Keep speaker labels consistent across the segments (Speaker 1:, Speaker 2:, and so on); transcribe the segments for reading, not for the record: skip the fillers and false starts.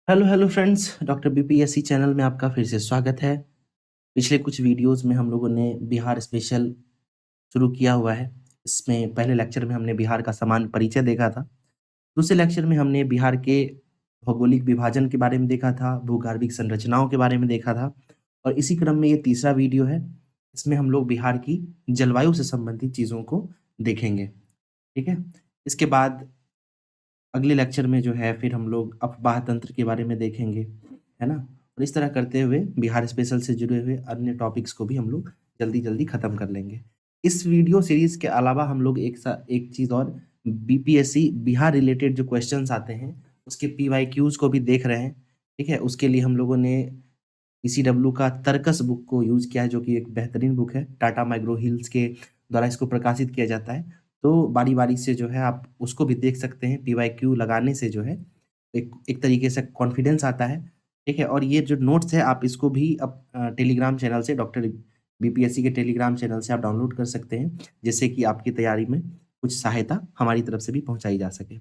Speaker 1: Hello friends, doctor BPSC channel में आपका फिर से स्वागत है। पिछले कुछ वीडियोस में हम लोगों ने बिहार स्पेशल शुरू किया हुआ है। इसमें पहले लेक्चर में हमने बिहार का सामान्य परिचय देखा था। दूसरे लेक्चर में हमने बिहार के भौगोलिक विभाजन के बारे में देखा था, भूगर्भिक संरचनाओं के बारे में देखा था और इसी क्रम में ये तीसरा वीडियो है। इसमें हम लोग बिहार की जलवायु से संबंधित चीज़ों को देखेंगे, ठीक है? इसके बाद अगले लेक्चर में जो है फिर हम लोग अफवाह तंत्र के बारे में देखेंगे, है ना? और इस तरह करते हुए बिहार स्पेशल से जुड़े हुए अन्य टॉपिक्स को भी हम लोग जल्दी-जल्दी खत्म कर लेंगे। इस वीडियो सीरीज़ के अलावा हम लोग एक चीज़ और बीपीएससी बिहार रिलेटेड जो क्वेश्चन्स आते हैं, उसके पीवाईक्यूज़ को भी देख रहे हैं, ठीक है? उसके लिए हम लोगों ने पीसीडब्ल्यू का तर्कस बुक को यूज़ किया है, जो कि एक बेहतरीन बुक है। टाटा माइग्रो हिल्स के द्वारा इसको प्रकाशित किया जाता है। तो बारी-बारी से जो है आप उसको भी देख सकते हैं। पीवाईक्यू लगाने से जो है एक एक तरीके से कॉन्फिडेंस आता है, ठीक है? और ये जो नोट्स है आप इसको भी टेलीग्राम चैनल से डॉक्टर बीपीएससी के टेलीग्राम चैनल से आप डाउनलोड कर सकते हैं, जिससे कि आपकी तैयारी में कुछ सहायता हमारी तरफ से भी पहुँचाई जा सके।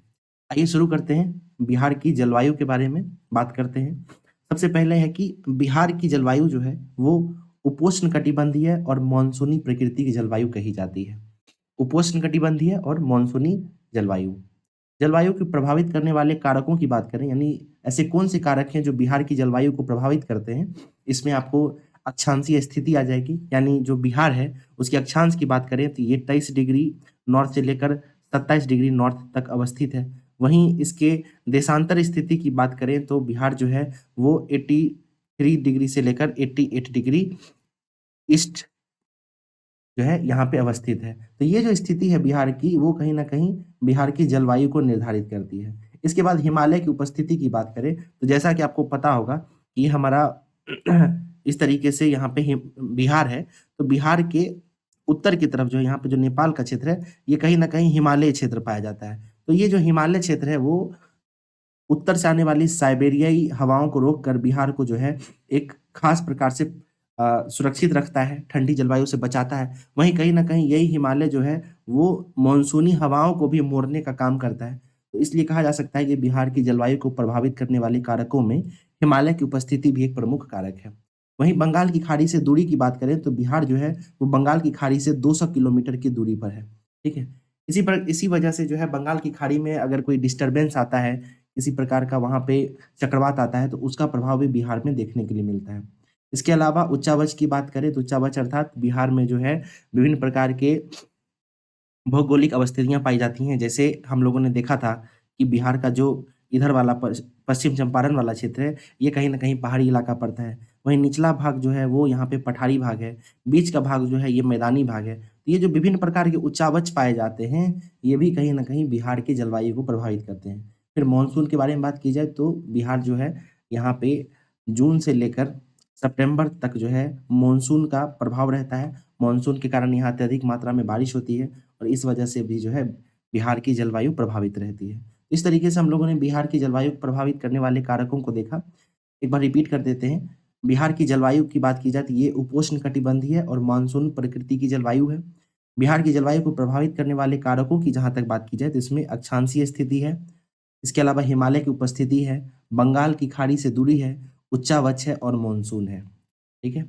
Speaker 1: आइए शुरू करते हैं, बिहार की जलवायु के बारे में बात करते हैं। सबसे पहले है कि बिहार की जलवायु जो है वो उपोष्णकटिबंधीय और मानसूनी प्रकृति की जलवायु कही जाती है। उपोष्णकटिबंधीय और मानसूनी जलवायु। जलवायु को प्रभावित करने वाले कारकों की बात करें, यानी ऐसे कौन से कारक हैं जो बिहार की जलवायु को प्रभावित करते हैं? इसमें आपको अक्षांशीय स्थिति आ जाएगी, यानी जो बिहार है उसके अक्षांश की बात करें तो ये 23 डिग्री नॉर्थ से लेकर 27 डिग्री नॉर्थ तक अवस्थित है। वहीं इसके देशांतर स्थिति की बात करें तो बिहार जो है वो 83 डिग्री से लेकर 88 डिग्री ईस्ट जो है यहाँ पे अवस्थित है। तो ये जो स्थिति है बिहार की, वो कहीं न कहीं बिहार की जलवायु को निर्धारित करती है। इसके बाद हिमालय की उपस्थिति की बात करें, तो जैसा कि आपको पता होगा कि ये हमारा इस तरीके से यहाँ पे बिहार है, तो बिहार के उत्तर की तरफ जो है, यहाँ पे जो नेपाल का क्षेत्र है, ये कहीं न कहीं हिमालय क्षेत्र पाया जाता है। तो ये जो हिमालय क्षेत्र है, वो उत्तर से आने वाली साइबेरियाई हवाओं को रोककर बिहार को जो है एक खास प्रकार से सुरक्षित रखता है, ठंडी जलवायु से बचाता है। वहीं कहीं न कहीं यही हिमालय जो है वो मानसूनी हवाओं को भी मोड़ने का काम करता है। तो इसलिए कहा जा सकता है कि बिहार की जलवायु को प्रभावित करने वाले कारकों में हिमालय की उपस्थिति भी एक प्रमुख कारक है। वहीं बंगाल की खाड़ी से दूरी की बात करें तो बिहार जो है वो बंगाल की खाड़ी से 200 किलोमीटर की दूरी पर है, ठीक है? इसी वजह से जो है बंगाल की खाड़ी में अगर कोई डिस्टर्बेंस आता है, किसी प्रकार का वहाँ पे चक्रवात आता है, तो उसका प्रभाव भी बिहार में देखने के लिए मिलता है। इसके अलावा उच्चावच की बात करें तो उच्चावच अर्थात बिहार में जो है विभिन्न प्रकार के भौगोलिक अवस्थितियाँ पाई जाती हैं। जैसे हम लोगों ने देखा था कि बिहार का जो इधर वाला पश्चिम चंपारण वाला क्षेत्र है, ये कहीं न कहीं पहाड़ी इलाका पड़ता है। वहीं निचला भाग जो है वो यहाँ पे पठारी भाग है, बीच का भाग जो है ये मैदानी भाग है। तो ये जो विभिन्न प्रकार के उच्चावच पाए जाते हैं, ये भी कहीं न कहीं बिहार की जलवायु को प्रभावित करते हैं। फिर मानसून के बारे में बात की जाए तो बिहार जो है यहाँ पे जून से लेकर सितंबर तक जो है मानसून का प्रभाव रहता है। मानसून के कारण यहाँ अत्यधिक मात्रा में बारिश होती है और इस वजह से भी जो है बिहार की जलवायु प्रभावित रहती है। इस तरीके से हम लोगों ने बिहार की जलवायु को प्रभावित करने वाले कारकों को देखा। एक बार रिपीट कर देते हैं। बिहार की जलवायु की बात की जाए तो ये उपोष्णकटिबंधीय और मानसून प्रकृति की जलवायु है। बिहार की जलवायु को प्रभावित करने वाले कारकों की जहाँ तक बात की जाए तो इसमें अक्षांशीय स्थिति है। इसके अलावा हिमालय की उपस्थिति है, बंगाल की खाड़ी से दूरी है, उच्चावच है और मानसून है। ठीक है?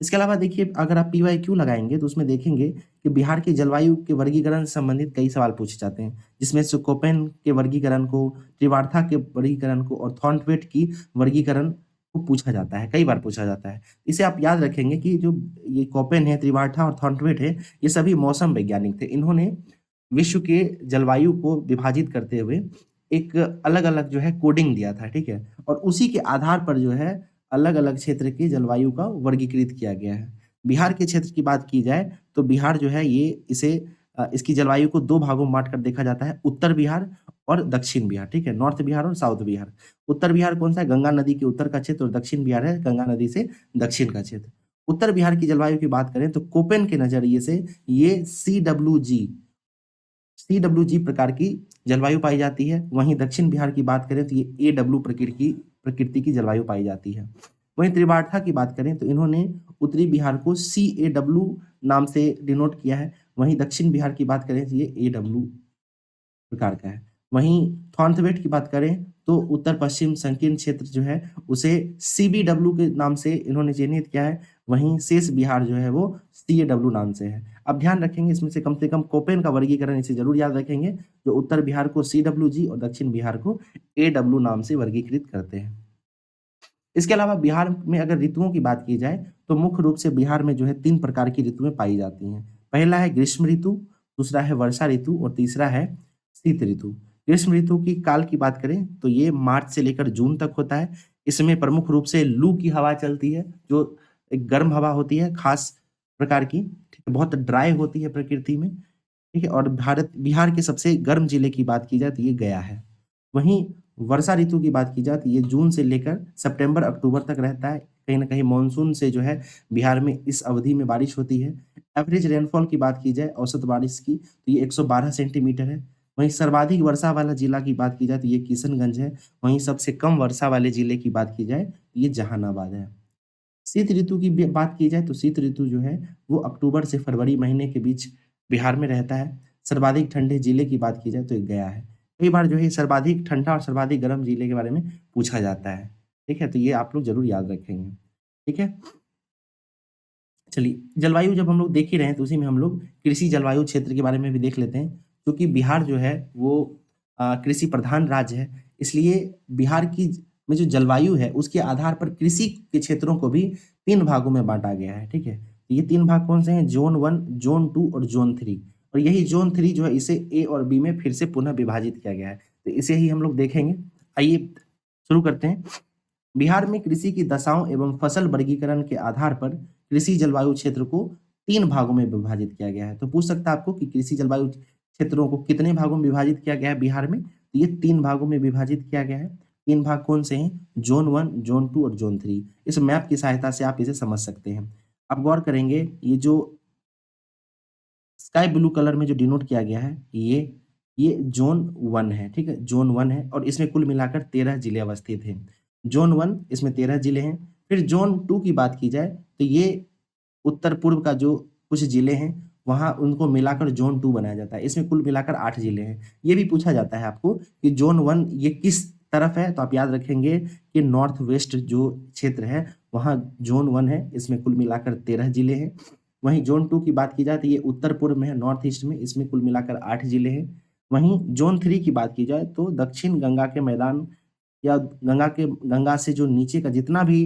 Speaker 1: इसके अलावा देखिए अगर आप पीवाईक्यू लगाएँगे तो उसमें देखेंगे कि बिहार की जलवायु के वर्गीकरण से संबंधित कई सवाल पूछे जाते हैं, जिसमें से कोपेन के वर्गीकरण को, त्रिवार्था के वर्गीकरण को और थॉर्नवेट की वर्गीकरण को पूछा जाता है, कई बार पूछा जाता है। इसे आप याद रखेंगे कि जो ये कोपेन है, त्रिवार्था और थॉर्नवेट है, ये सभी मौसम वैज्ञानिक थे। इन्होंने विश्व के जलवायु को विभाजित करते हुए एक अलग-अलग जो है कोडिंग दिया था, ठीक है? और उसी के आधार पर जो है अलग-अलग क्षेत्र की जलवायु का वर्गीकृत किया गया है। बिहार के क्षेत्र की बात की जाए तो बिहार जो है ये इसकी जलवायु को 2 भागों में बाँट कर देखा जाता है, उत्तर बिहार और दक्षिण बिहार, ठीक है? नॉर्थ बिहार और साउथ बिहार। उत्तर बिहार कौन-सा है? गंगा नदी के उत्तर का क्षेत्र और दक्षिण बिहार है गंगा नदी से दक्षिण का क्षेत्र। उत्तर बिहार की जलवायु की बात करें तो कोपेन के नज़रिए से ये सीडब्ल्यूजी प्रकार की जलवायु पाई जाती है। वहीं दक्षिण बिहार की बात करें तो ये एडब्ल्यू प्रकृति की जलवायु पाई जाती है। वहीं त्रिवार्था की बात करें तो इन्होंने उत्तरी बिहार को सीएडब्ल्यू नाम से डिनोट किया है। वहीं दक्षिण बिहार की बात करें तो ये एडब्ल्यू प्रकार का है। वहीं थॉर्नथवेट की बात करें तो उत्तर पश्चिम संकीर्ण क्षेत्र जो है उसे CBW के नाम से इन्होंने चिन्हित किया है, वहीं शेष बिहार जो है वो CAW नाम से है। अब ध्यान रखेंगे इसमें से कम कोपेन का वर्गीकरण इसे जरूर याद रखेंगे, जो उत्तर बिहार को CWG और दक्षिण बिहार को AW नाम से वर्गीकृत करते हैं। इसके अलावा बिहार में अगर ऋतुओं की बात की जाए तो मुख्य रूप से बिहार में जो है 3 प्रकार की ऋतुएं पाई जाती हैं। पहला है ग्रीष्म ऋतु, दूसरा है वर्षा ऋतु और तीसरा है शीत ऋतु। ग्रीष्म ऋतु की काल की बात करें तो ये मार्च से लेकर जून तक होता है। इसमें प्रमुख रूप से लू की हवा चलती है, जो एक गर्म हवा होती है खास प्रकार की, ठीक है, बहुत ड्राई होती है प्रकृति में, ठीक है। और बिहार के सबसे गर्म जिले की बात की जाए तो ये गया है। वहीं वर्षा ऋतु की बात की जाए तो ये जून से लेकर सितंबर अक्टूबर तक रहता है। कहीं न कहीं मानसून से जो है बिहार में इस अवधि में बारिश होती है। एवरेज रेनफॉल की बात की जाए औसत बारिश की तो ये 112 सेंटीमीटर है। वहीं सर्वाधिक वर्षा वाला जिला की बात की जाए तो ये किशनगंज है। वहीं सबसे कम वर्षा वाले जिले की बात की जाए तो ये जहानाबाद है। शीत ऋतु की बात की जाए तो शीत ऋतु जो है वो अक्टूबर से फरवरी महीने के बीच बिहार में रहता है। सर्वाधिक ठंडे जिले की बात की जाए तो ये गया है। कई बार जो है सर्वाधिक ठंडा और सर्वाधिक गर्म जिले के बारे में पूछा जाता है, ठीक है? तो ये आप लोग ज़रूर याद रखेंगे, ठीक है? चलिए, जलवायु जब हम लोग देख ही रहे हैं तो उसी में हम लोग कृषि जलवायु क्षेत्र के बारे में भी देख लेते हैं, क्योंकि बिहार जो है वो कृषि प्रधान राज्य है, इसलिए बिहार की में जो जलवायु है उसके आधार पर कृषि के क्षेत्रों को भी 3 भागों में बाँटा गया है, ठीक है? ये 3 भाग कौन से हैं? ज़ोन 1, ज़ोन 2 और ज़ोन 3, और यही ज़ोन 3 जो है इसे ए और बी में फिर से पुनः विभाजित किया गया है। तो इसे ही हम लोग देखेंगे। आइए शुरू करते हैं। बिहार में कृषि की दशाओं एवं फसल वर्गीकरण के आधार पर कृषि जलवायु क्षेत्र को 3 भागों में विभाजित किया गया है। तो पूछ सकता है आपको कि कृषि जलवायु क्षेत्रों को कितने भागों में विभाजित किया गया है बिहार में? तो ये 3 भागों में विभाजित किया गया है। 3 भाग कौन से हैं? ज़ोन 1, ज़ोन 2 और ज़ोन 3। इस मैप की सहायता से आप इसे समझ सकते हैं। अब गौर करेंगे, ये जो स्काई ब्लू कलर में जो डिनोट किया गया है, ये ज़ोन 1 है, ठीक है? ज़ोन 1 है और इसमें कुल मिलाकर 13 जिले अवस्थित हैं। ज़ोन 1 इसमें 13 जिले हैं। फिर ज़ोन 2 की बात की जाए तो ये उत्तर-पूर्व का जो कुछ जिले हैं, वहाँ उनको मिलाकर ज़ोन 2 बनाया जाता है। इसमें कुल मिलाकर 8 जिले हैं। ये भी पूछा जाता है आपको कि ज़ोन 1 ये किस तरफ है? तो आप याद रखेंगे कि नॉर्थ वेस्ट जो क्षेत्र है, वहाँ ज़ोन 1 है। इसमें कुल मिलाकर 13 जिले हैं। वहीं ज़ोन 2 की बात की जाए तो ये उत्तर-पूर्व में है, नॉर्थ ईस्ट में। इसमें कुल मिलाकर 8 जिले हैं। वहीं ज़ोन 3 की बात की जाए तो दक्षिण गंगा के मैदान या गंगा से जो नीचे का जितना भी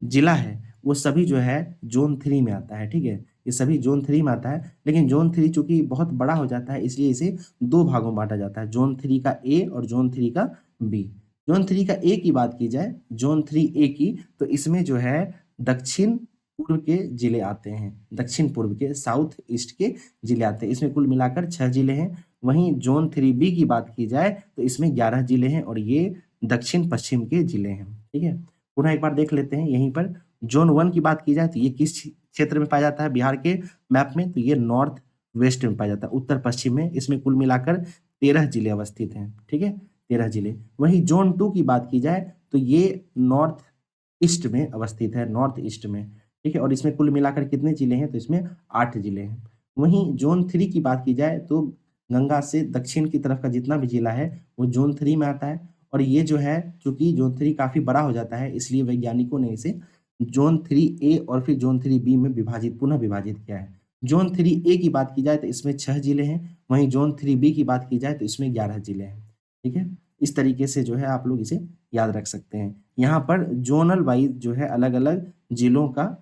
Speaker 1: जिला है, वो सभी जो है ज़ोन 3 में आता है, ठीक है? ये सभी ज़ोन 3 में आता है, लेकिन ज़ोन 3 चूँकि बहुत बड़ा हो जाता है, इसलिए इसे 2 भागों में बाँटा जाता है, ज़ोन 3 का ए और ज़ोन 3 का बी। ज़ोन 3 का ए की बात की जाए, ज़ोन 3 ए की, तो इसमें जो है दक्षिण पूर्व के जिले आते हैं, दक्षिण पूर्व के, साउथ ईस्ट के जिले आते हैं। इसमें कुल मिलाकर 6 जिले हैं। वहीं ज़ोन 3 बी की बात की जाए, तो इसमें 11 जिले हैं और ये दक्षिण-पश्चिम के जिले हैं, ठीक है? पुनः एक बार देख लेते हैं यहीं पर। ज़ोन 1 की बात की जाए तो ये किस क्षेत्र में पाया जाता है बिहार के मैप में? तो ये नॉर्थ वेस्ट में पाया जाता है, उत्तर-पश्चिम में। इसमें कुल मिलाकर 13 जिले अवस्थित हैं, ठीक है? 13 जिले। वहीं ज़ोन 2 की बात की जाए तो ये नॉर्थ ईस्ट में अवस्थित है, नॉर्थ ईस्ट में, ठीक है? और इसमें कुल मिलाकर कितने जिले हैं? तो इसमें 8 जिले हैं। वहीं ज़ोन 3 की बात की जाए तो गंगा से दक्षिण की तरफ का जितना भी जिला है, वो ज़ोन 3 में आता है। और ये जो है, चूँकि ज़ोन 3 काफ़ी बड़ा हो जाता है, इसलिए वैज्ञानिकों ने इसे ज़ोन 3 ए और फिर ज़ोन 3 बी में पुनः विभाजित किया है। ज़ोन 3 ए की बात की जाए तो इसमें 6 जिले हैं, वहीं ज़ोन 3 बी की बात की जाए तो इसमें 11 जिले हैं, ठीक है? इस तरीके से जो है आप लोग इसे याद रख सकते हैं। यहाँ पर ज़ोनल वाइज़ जो है अलग-अलग जिलों का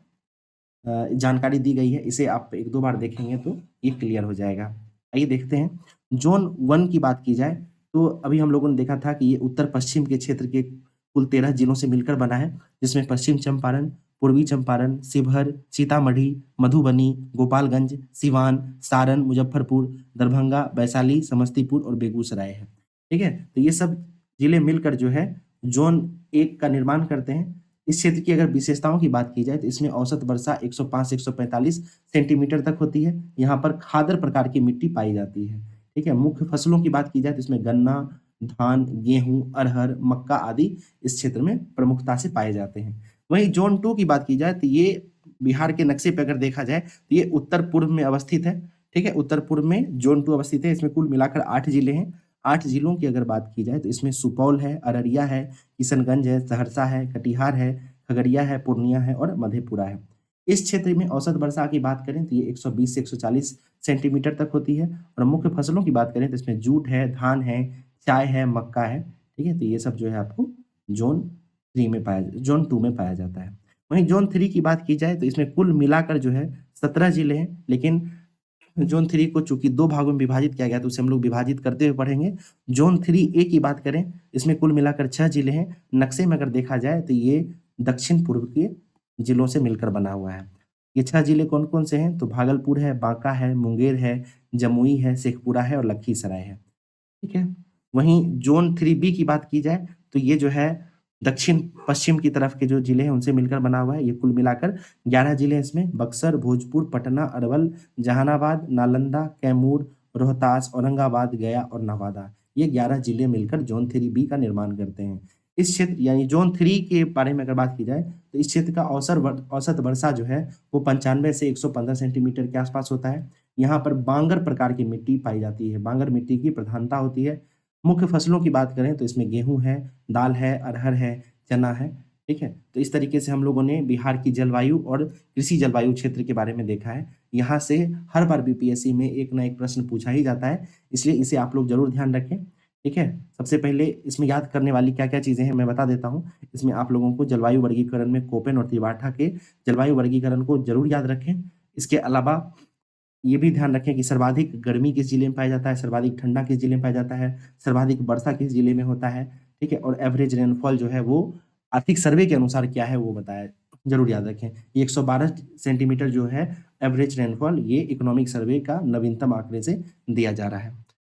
Speaker 1: जानकारी दी गई है। इसे आप 1-2 बार देखेंगे तो ये क्लियर हो जाएगा। आइए देखते हैं, ज़ोन 1 की बात की जाए तो अभी हम लोगों ने देखा था कि ये उत्तर-पश्चिम के क्षेत्र के कुल 13 जिलों से मिलकर बना है, जिसमें पश्चिम चंपारण, पूर्वी चंपारण, शिवहर, सीतामढ़ी, मधुबनी, गोपालगंज, सिवान, सारण, मुज़फ्फरपुर, दरभंगा, वैशाली, समस्तीपुर और बेगूसराय है। ठीक है? तो ये सब जिले मिलकर जो है ज़ोन 1 का निर्माण करते हैं। इस क्षेत्र की अगर विशेषताओं की बात की जाए तो इसमें औसत वर्षा 105 से 145 सेंटीमीटर तक होती है। यहाँ पर खादर प्रकार की मिट्टी पाई जाती है। ठीक है? मुख्य फसलों की बात की जाए तो इसमें गन्ना, धान, गेहूँ, अरहर, मक्का आदि इस क्षेत्र में प्रमुखता से पाए जाते हैं। वहीं ज़ोन 2 की बात की जाए तो ये बिहार के नक्शे पे अगर देखा जाए तो ये उत्तर-पूर्व में अवस्थित है। ठीक है? उत्तर-पूर्व में ज़ोन 2 अवस्थित है। इसमें कुल मिलाकर 8 जिले हैं। 8 जिलों की अगर बात की जाए तो इसमें सुपौल है, अररिया है, किशनगंज है, सहरसा है, कटिहार है, खगड़िया है, पूर्णिया है और मधेपुरा है। इस क्षेत्र में औसत वर्षा की बात करें तो ये 120 से 140 सेंटीमीटर तक होती है और मुख्य फसलों की बात करें तो इसमें जूट है, धान है, चाय है, मक्का है, ठीक है? तो ये सब जो है आपको ज़ोन 2 में पाया जाता है। वहीं ज़ोन 3 की बात की जाए तो इसमें कुल मिलाकर जो है 17 जिले हैं, लेकिन ज़ोन 3 को चूँकि 2 भागों में विभाजित किया गया है तो उसे हम लोग विभाजित करते हुए पढ़ेंगे। ज़ोन 3 ए की बात करें, इसमें कुल मिलाकर 6 जिले हैं। नक्शे में अगर देखा जाए तो ये दक्षिण-पूर्व के जिलों से मिलकर बना हुआ है। ये 6 जिले कौन-कौन से हैं? तो भागलपुर है, बाँका है, मुंगेर है, जमुई है, शेखपुरा है और लखीसराय है। ठीक है? वहीं ज़ोन 3 बी की बात की जाए तो ये जो है दक्षिण-पश्चिम की तरफ के जो जिले हैं उनसे मिलकर बना हुआ है। ये कुल मिलाकर 11 जिले हैं इसमें बक्सर, भोजपुर, पटना, अरवल, जहानाबाद, नालंदा, कैमूर, रोहतास, औरंगाबाद, गया और नवादा। ये 11 जिले मिलकर ज़ोन 3 बी का निर्माण करते हैं। इस क्षेत्र यानी ज़ोन 3 के बारे में अगर बात की जाए तो इस क्षेत्र का औसत वर्षा जो है वो 95 से 115 सेंटीमीटर के आसपास होता है। यहाँ पर बांगर प्रकार की मिट्टी पाई जाती है। बांगर मिट्टी की प्रधानता होती है। मुख्य फसलों की बात करें तो इसमें गेहूँ है, दाल है, अरहर है, चना है, ठीक है? तो इस तरीके से हम लोगों ने बिहार की जलवायु और कृषि जलवायु क्षेत्र के बारे में देखा है। यहाँ से हर बार बीपीएससी में एक ना एक प्रश्न पूछा ही जाता है, इसलिए इसे आप लोग ज़रूर ध्यान रखें, ठीक है? सबसे पहले इसमें याद करने वाली क्या-क्या चीज़ें हैं मैं बता देता हूँ। इसमें आप लोगों को जलवायु वर्गीकरण में कोपेन और त्रिभाषा के जलवायु वर्गीकरण को ज़रूर याद रखें। इसके अलावा ये भी ध्यान रखें कि सर्वाधिक गर्मी किस जिले में पाया जाता है, सर्वाधिक ठंडा किस जिले में पाया जाता है, सर्वाधिक वर्षा किस जिले में होता है, ठीक है? और एवरेज रेनफॉल जो है वो आर्थिक सर्वे के अनुसार क्या है वो बताया ज़रूर याद रखें। ये 112 सेंटीमीटर जो है एवरेज रेनफॉल ये इकोनॉमिक सर्वे का नवीनतम आंकड़े से दिया जा रहा है।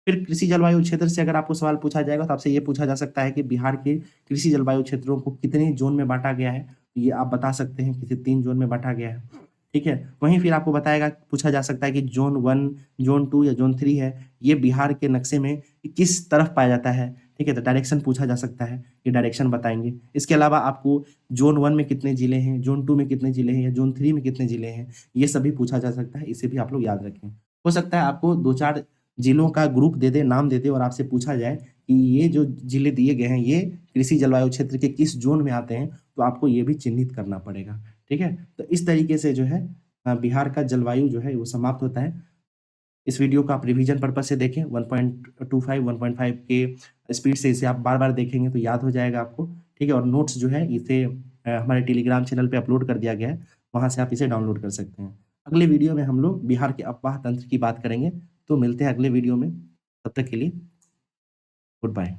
Speaker 1: फिर कृषि जलवायु क्षेत्र से अगर आपको सवाल पूछा जाएगा तो आपसे ये पूछा जा सकता है कि बिहार के कृषि जलवायु क्षेत्रों को कितने ज़ोन में बाँटा गया है? ये आप बता सकते हैं कि 3 ज़ोन में बाँटा गया है। ठीक है? वहीं फिर आपको बताएगा पूछा जा सकता है कि ज़ोन 1, ज़ोन 2 या ज़ोन 3 है, ये बिहार के नक्शे में किस तरफ पाया जाता है? ठीक है? तो डायरेक्शन पूछा जा सकता है, ये डायरेक्शन बताएँगे। इसके अलावा आपको ज़ोन 1 में कितने जिले हैं, ज़ोन 2 में कितने जिले हैं या ज़ोन 3 में कितने जिले हैं, ये सभी पूछा जा सकता है, इसे भी आप लोग याद रखें। हो सकता है आपको 2-4 जिलों का ग्रुप दे दे, नाम दे दे और आपसे पूछा जाए कि ये जो जिले दिए गए हैं, ये कृषि जलवायु क्षेत्र के किस ज़ोन में आते हैं, तो आपको ये भी चिह्नित करना पड़ेगा। ठीक है? तो इस तरीके से जो है बिहार का जलवायु जो है वो समाप्त होता है। इस वीडियो को आप रिवीजन पर्पज़ से देखें 1.25 1.5 के स्पीड से इसे आप बार-बार देखेंगे तो याद हो जाएगा आपको, ठीक है? और नोट्स जो है इसे हमारे टेलीग्राम चैनल पे अपलोड कर दिया गया है, वहाँ से आप इसे डाउनलोड कर सकते हैं। अगले वीडियो में हम लोग बिहार के अफवाह तंत्र की बात करेंगे, तो मिलते हैं अगले वीडियो में, तब तक के लिए गुड बाय।